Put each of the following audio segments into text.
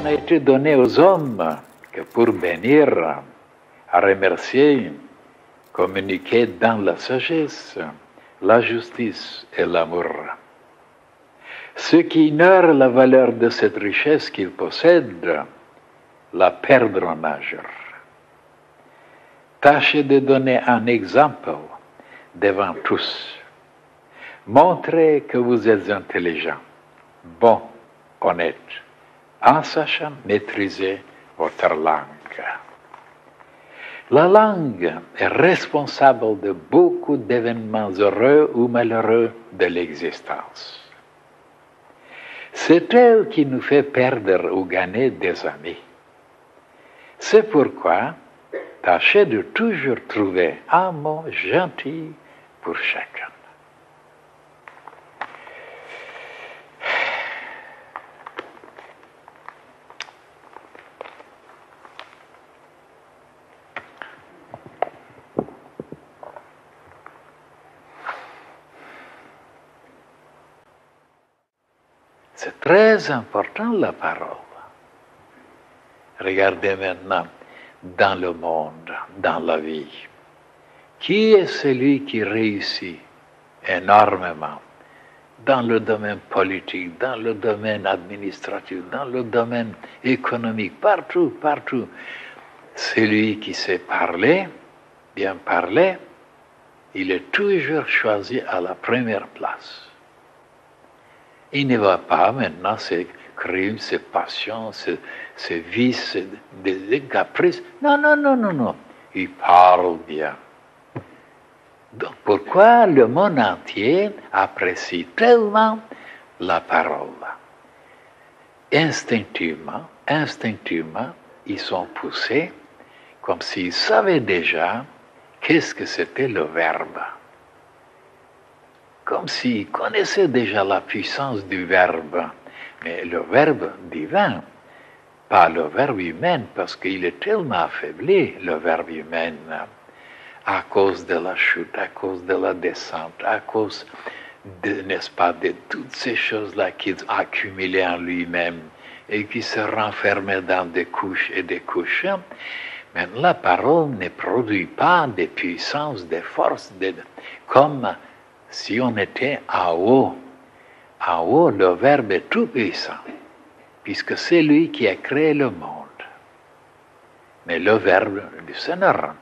n'a été donné aux hommes que pour bénir, à remercier, communiquer dans la sagesse, la justice et l'amour. Ceux qui ignorent la valeur de cette richesse qu'ils possèdent la perdront un jour. Tâchez de donner un exemple devant tous. Montrez que vous êtes intelligent, bon, honnête, en sachant maîtriser votre langue. La langue est responsable de beaucoup d'événements heureux ou malheureux de l'existence. C'est elle qui nous fait perdre ou gagner des amis. C'est pourquoi tâchez de toujours trouver un mot gentil pour chacun. C'est très important la parole. Regardez maintenant dans le monde, dans la vie. Qui est celui qui réussit énormément dans le domaine politique, dans le domaine administratif, dans le domaine économique, partout, partout? Celui qui sait parler, bien parler, il est toujours choisi à la première place. Il ne va pas maintenant ses crimes, ses passions, ses vices, des caprices. Non, non, non, non, non. Il parle bien. Donc pourquoi le monde entier apprécie tellement la parole? Instinctivement, ils sont poussés comme s'ils savaient déjà qu'est-ce que c'était le verbe. Comme s'ils connaissaient déjà la puissance du verbe, mais le verbe divin, pas le verbe humain, parce qu'il est tellement affaibli, le verbe humain, à cause de la chute, à cause de la descente, à cause de, n'est-ce pas, de toutes ces choses-là qu'il a accumulées en lui-même et qui se renfermaient dans des couches et des couches. Mais la parole ne produit pas des puissances, des forces, comme si on était en haut. En haut, le Verbe est tout puissant, puisque c'est lui qui a créé le monde. Mais le Verbe du Seigneur,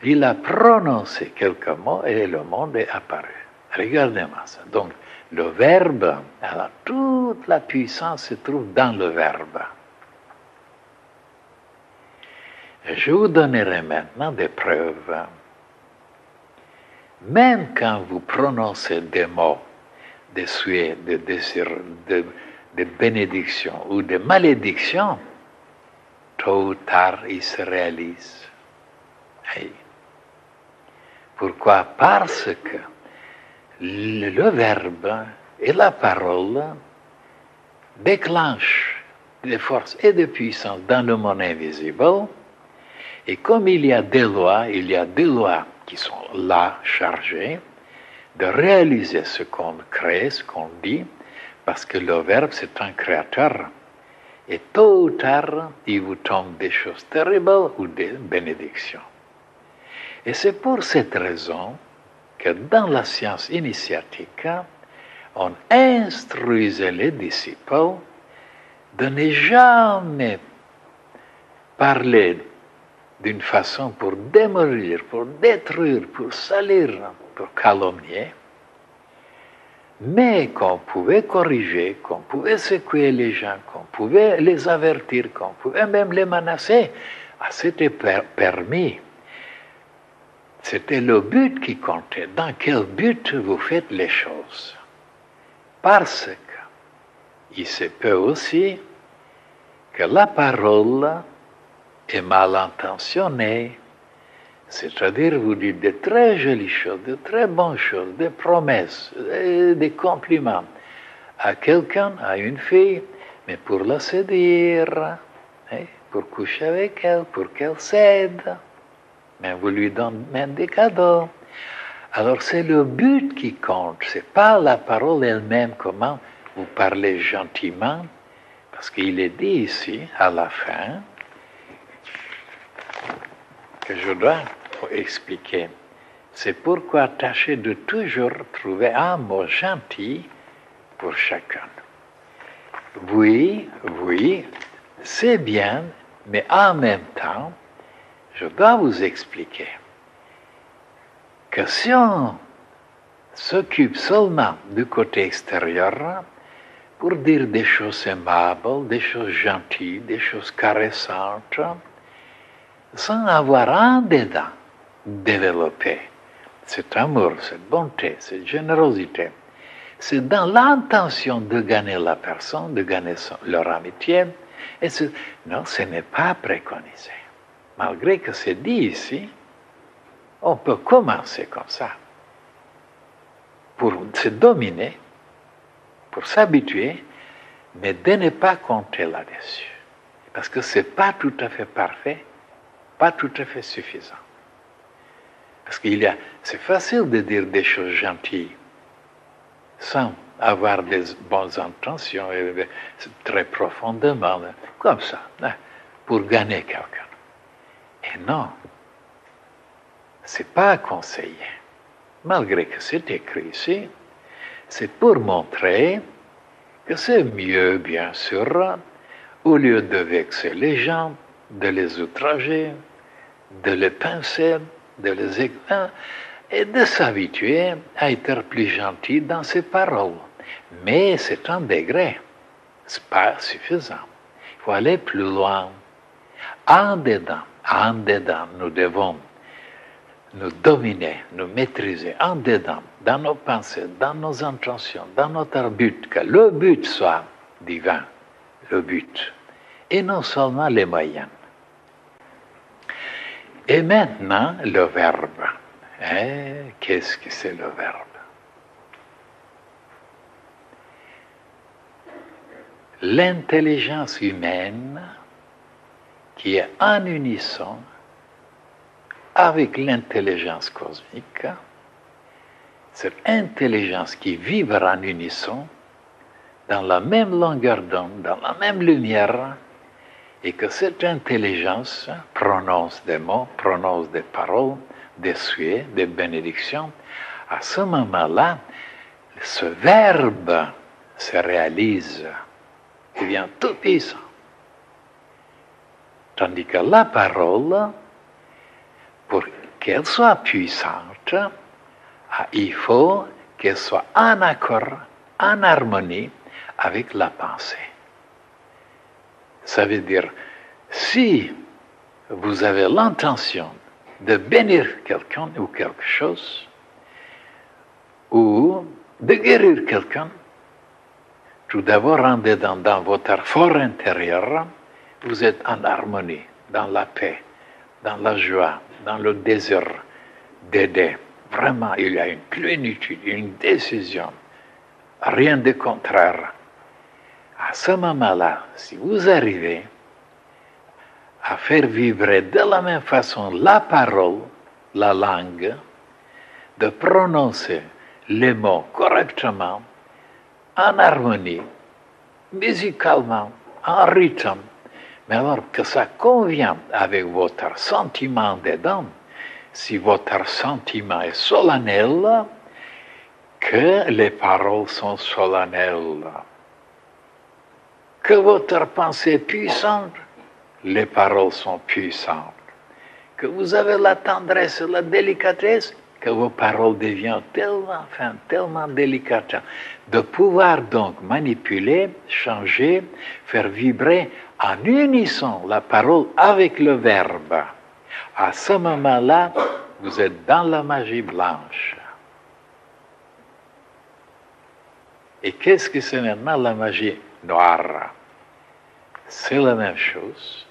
il a prononcé quelques mots et le monde est apparu. Regardez-moi ça. Donc, le Verbe, alors, toute la puissance se trouve dans le Verbe. Et je vous donnerai maintenant des preuves. Même quand vous prononcez des mots de souhait, de désir, de bénédiction ou de malédiction, tôt ou tard, ils se réalisent. Et pourquoi? Parce que le verbe et la parole déclenchent des forces et des puissances dans le monde invisible. Et comme il y a des lois qui sont là chargées de réaliser ce qu'on crée, ce qu'on dit, parce que le Verbe, c'est un créateur. Et tôt ou tard, il vous tombe des choses terribles ou des bénédictions. Et c'est pour cette raison que dans la science initiatique, on instruisait les disciples de ne jamais parler d'une façon pour démolir, pour détruire, pour salir, pour calomnier, mais qu'on pouvait corriger, qu'on pouvait secouer les gens, qu'on pouvait les avertir, qu'on pouvait même les menacer. Ah, c'était permis. C'était le but qui comptait. Dans quel but vous faites les choses? Parce qu'il se peut aussi que la parole est mal intentionnée, c'est-à-dire vous dites de très jolies choses, de très bonnes choses, des promesses, des compliments à quelqu'un, à une fille, mais pour la séduire, pour coucher avec elle, pour qu'elle cède, mais vous lui donnez même des cadeaux. Alors c'est le but qui compte, c'est pas la parole elle-même, comment vous parlez gentiment, parce qu'il est dit ici, à la fin, que je dois expliquer. C'est pourquoi tâchez de toujours trouver un mot gentil pour chacun. Oui, c'est bien, mais en même temps, je dois vous expliquer que si on s'occupe seulement du côté extérieur pour dire des choses aimables, des choses gentilles, des choses caressantes, sans avoir un dedans développé cet amour, cette bonté, cette générosité, c'est dans l'intention de gagner la personne, de gagner leur amitié. Et non, ce n'est pas préconisé. Malgré que c'est dit ici, on peut commencer comme ça. Pour se dominer, pour s'habituer, mais de ne pas compter là-dessus. Parce que ce n'est pas tout à fait parfait, pas tout à fait suffisant. Parce c'est facile de dire des choses gentilles sans avoir des bonnes intentions, et très profondément, comme ça, pour gagner quelqu'un. Et non, c'est pas conseillé. Malgré que c'est écrit ici, c'est pour montrer que c'est mieux, bien sûr, au lieu de vexer les gens, de les outrager, de les pincer, de les éclairer, et de s'habituer à être plus gentil dans ses paroles. Mais c'est un degré, c'est pas suffisant. Il faut aller plus loin. En dedans, nous devons nous dominer, nous maîtriser en dedans, dans nos pensées, dans nos intentions, dans notre but, que le but soit divin, le but, et non seulement les moyens. Et maintenant, le verbe. Qu'est-ce que c'est le verbe? L'intelligence humaine qui est en unisson avec l'intelligence cosmique, cette intelligence qui vivra en unisson, dans la même longueur d'onde, dans la même lumière, et que cette intelligence prononce des mots, prononce des paroles, des souhaits, des bénédictions, à ce moment-là, ce verbe se réalise, devient tout puissant. Tandis que la parole, pour qu'elle soit puissante, il faut qu'elle soit en accord, en harmonie avec la pensée. Ça veut dire, si vous avez l'intention de bénir quelqu'un ou quelque chose, ou de guérir quelqu'un, tout d'abord en dedans, dans votre fort intérieur, vous êtes en harmonie, dans la paix, dans la joie, dans le désir d'aider. Vraiment, il y a une plénitude, une décision, rien de contraire. À ce moment-là, si vous arrivez à faire vibrer de la même façon la parole, la langue, de prononcer les mots correctement, en harmonie, musicalement, en rythme, mais alors que ça convient avec votre sentiment dedans, si votre sentiment est solennel, que les paroles sont solennelles. Que votre pensée est puissante, les paroles sont puissantes. Que vous avez la tendresse et la délicatesse, que vos paroles deviennent tellement délicates. De pouvoir donc manipuler, changer, faire vibrer en unisson la parole avec le verbe. À ce moment-là, vous êtes dans la magie blanche. Et qu'est-ce que c'est maintenant la magie noire? C'est la même chose.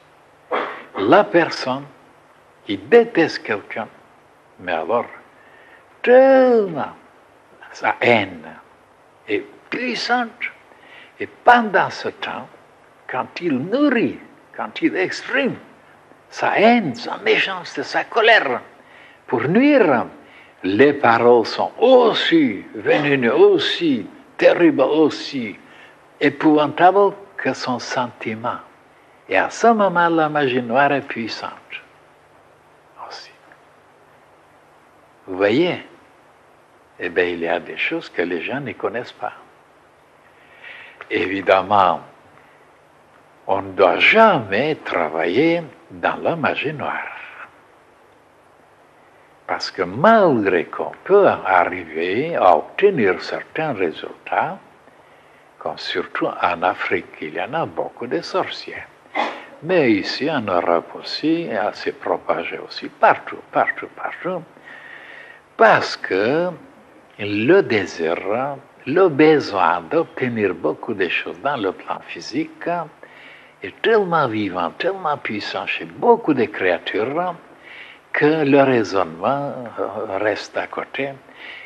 La personne qui déteste quelqu'un, mais alors, tellement sa haine est puissante. Et pendant ce temps, quand il nourrit, quand il exprime sa haine, sa méchanceté, sa colère, pour nuire, les paroles sont aussi vénéneuses, aussi terribles, aussi épouvantable que son sentiment. Et à ce moment, la magie noire est puissante aussi. Vous voyez? Eh bien, il y a des choses que les gens ne connaissent pas. Évidemment, on ne doit jamais travailler dans la magie noire. Parce que malgré qu'on peut arriver à obtenir certains résultats, comme surtout en Afrique, il y en a beaucoup de sorciers. Mais ici, en Europe aussi, ça s'est propagé aussi partout. Parce que le désir, le besoin d'obtenir beaucoup de choses dans le plan physique est tellement vivant, tellement puissant chez beaucoup de créatures que le raisonnement reste à côté.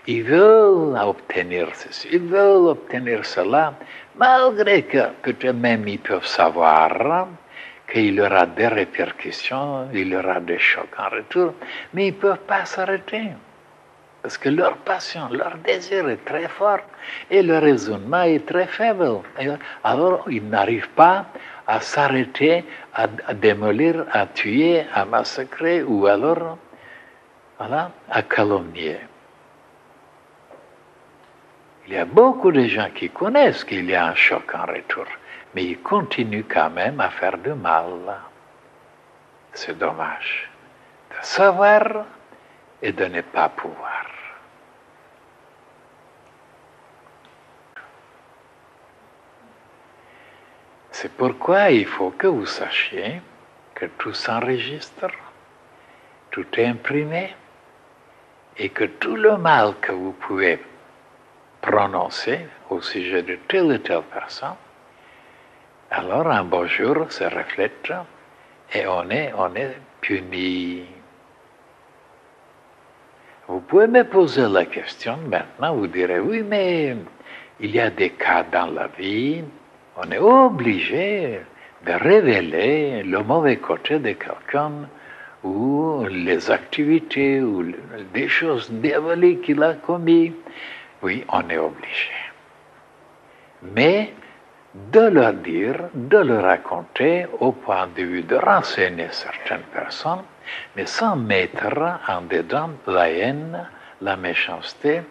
Ils veulent obtenir ceci, ils veulent obtenir cela, malgré que peut-être même ils peuvent savoir qu'il y aura des répercussions, il y aura des chocs en retour, mais ils ne peuvent pas s'arrêter. Parce que leur passion, leur désir est très fort et le raisonnement est très faible. Alors, ils n'arrivent pas à s'arrêter, à démolir, à tuer, à massacrer ou alors voilà, à calomnier. Il y a beaucoup de gens qui connaissent qu'il y a un choc en retour, mais ils continuent quand même à faire du mal. C'est dommage de savoir et de ne pas pouvoir. C'est pourquoi il faut que vous sachiez que tout s'enregistre, tout est imprimé, et que tout le mal que vous pouvez prononcer au sujet de telle ou telle personne, alors un beau jour se reflète et on est puni. Vous pouvez me poser la question maintenant, vous direz, oui, mais il y a des cas dans la vie, on est obligé de révéler le mauvais côté de quelqu'un ou les activités ou des choses diaboliques qu'il a commis. Oui, on est obligé. Mais de leur dire, de leur raconter au point de vue de renseigner certaines personnes, mais sans mettre en dedans la haine, la méchanceté,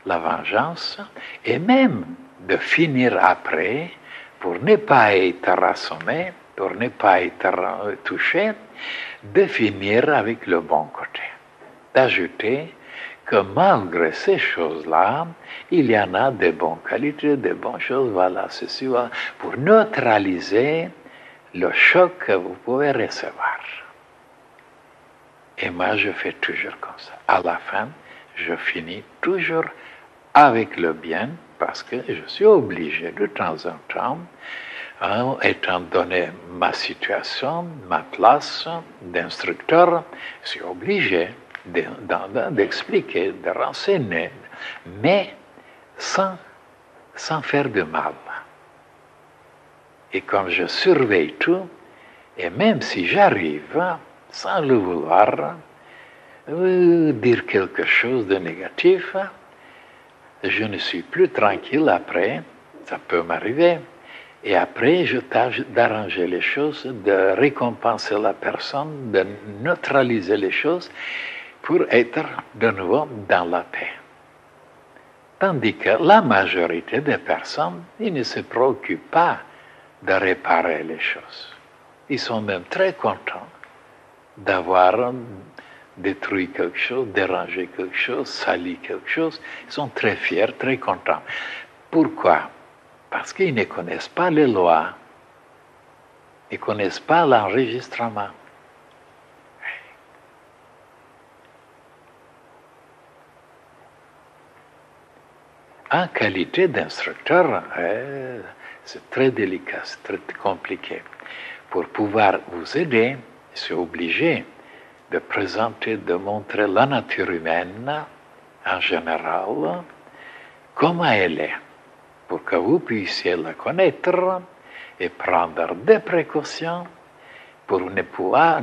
la vengeance, et même de finir après, pour ne pas être assommé, pour ne pas être touché, de finir avec le bon côté. D'ajouter que malgré ces choses-là, il y en a de bonnes qualités, de bonnes choses, voilà, ceci, voilà, pour neutraliser le choc que vous pouvez recevoir. Et moi, je fais toujours comme ça. À la fin, je finis toujours avec le bien, parce que je suis obligé de temps en temps, étant donné ma situation, ma place d'instructeur, je suis obligé d'expliquer, de renseigner, mais sans faire de mal. Et comme je surveille tout, et même si j'arrive, sans le vouloir, dire quelque chose de négatif, je ne suis plus tranquille après, ça peut m'arriver, et après je tâche d'arranger les choses, de récompenser la personne, de neutraliser les choses pour être de nouveau dans la paix. Tandis que la majorité des personnes, ils ne se préoccupent pas de réparer les choses. Ils sont même très contents d'avoir détruit quelque chose, dérangé quelque chose, sali quelque chose. Ils sont très fiers, très contents. Pourquoi? Parce qu'ils ne connaissent pas les lois. Ils ne connaissent pas l'enregistrement. En qualité d'instructeur, c'est très délicat, c'est très compliqué. Pour pouvoir vous aider, je suis obligé de présenter, de montrer la nature humaine en général, comment elle est, pour que vous puissiez la connaître et prendre des précautions pour ne pouvoir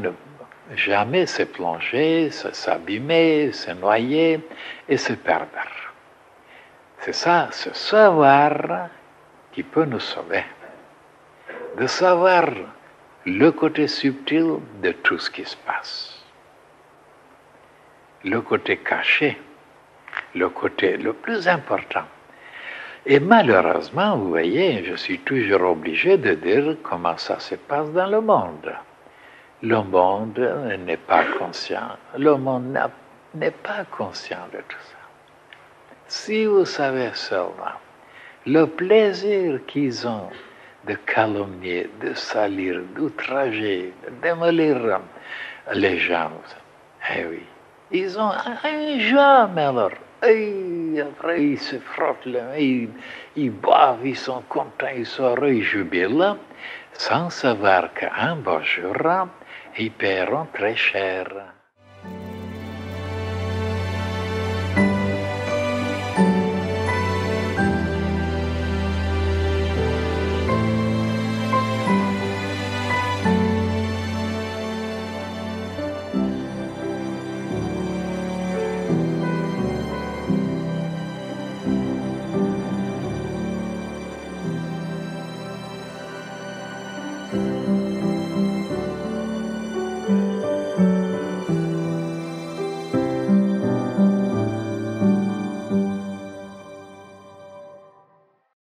jamais se plonger, s'abîmer, se noyer et se perdre. C'est ça, ce savoir qui peut nous sauver. De savoir le côté subtil de tout ce qui se passe. Le côté caché, le côté le plus important. Et malheureusement, vous voyez, je suis toujours obligé de dire comment ça se passe dans le monde. Le monde n'est pas conscient. Le monde n'est pas conscient de tout ça. Si vous savez seulement le plaisir qu'ils ont de calomnier, de salir, d'outrager, de démolir les gens, eh oui, ils ont un jamais alors. Et après, ils se frottent les mains, ils boivent, ils sont contents, ils sont heureux, ils jubilent, sans savoir qu'un beau jour, ils paieront très cher.